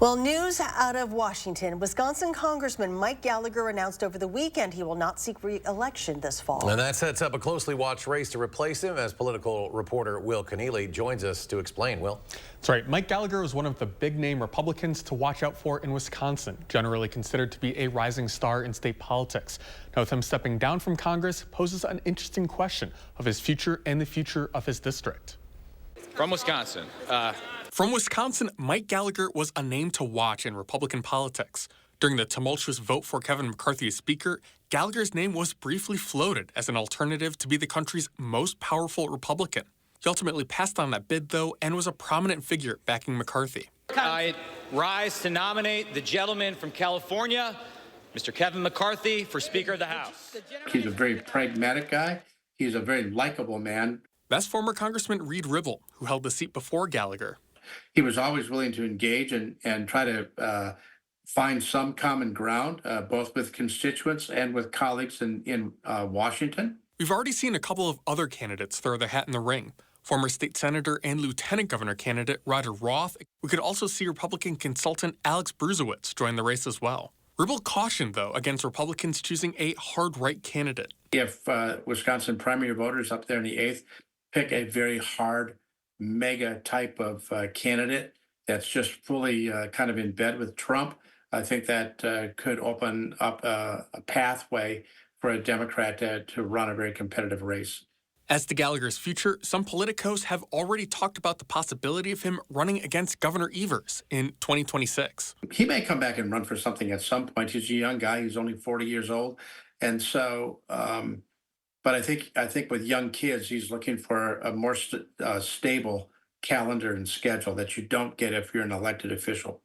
Well, news out of Washington. Wisconsin Congressman Mike Gallagher announced over the weekend he will not seek re-election this fall. And that sets up a closely watched race to replace him, as political reporter Will Keneally joins us to explain. Will? That's right. Mike Gallagher is one of the big-name Republicans to watch out for in Wisconsin, generally considered to be a rising star in state politics. Now, with him stepping down from Congress, poses an interesting question of his future and the future of his district. From Wisconsin. From Wisconsin, Mike Gallagher was a name to watch in Republican politics. During the tumultuous vote for Kevin McCarthy as Speaker, Gallagher's name was briefly floated as an alternative to be the country's most powerful Republican. He ultimately passed on that bid, though, and was a prominent figure backing McCarthy. I rise to nominate the gentleman from California, Mr. Kevin McCarthy, for Speaker of the House. He's a very pragmatic guy. He's a very likable man. That's former Congressman Reed Ribble, who held the seat before Gallagher. He was always willing to engage and try to find some common ground, both with constituents and with colleagues in Washington. We've already seen a couple of other candidates throw their hat in the ring. Former state senator and lieutenant governor candidate Roger Roth. We could also see Republican consultant Alex Bruzewicz join the race as well. Ribble cautioned, though, against Republicans choosing a hard-right candidate. If Wisconsin primary voters up there in the 8th pick a very hard, mega type of candidate that's just fully kind of in bed with Trump, I think that could open up a pathway for a Democrat to run a very competitive race. As to Gallagher's future, some politicos have already talked about the possibility of him running against Governor Evers in 2026. He may come back and run for something at some point. He's a young guy. He's only 40 years old. And so, but I think with young kids, he's looking for a more stable calendar and schedule that you don't get if you're an elected official.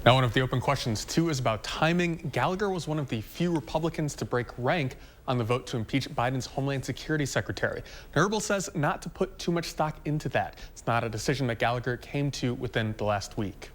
Now, one of the open questions, too, is about timing. Gallagher was one of the few Republicans to break rank on the vote to impeach Biden's Homeland Security Secretary. Ribble says not to put too much stock into that. It's not a decision that Gallagher came to within the last week.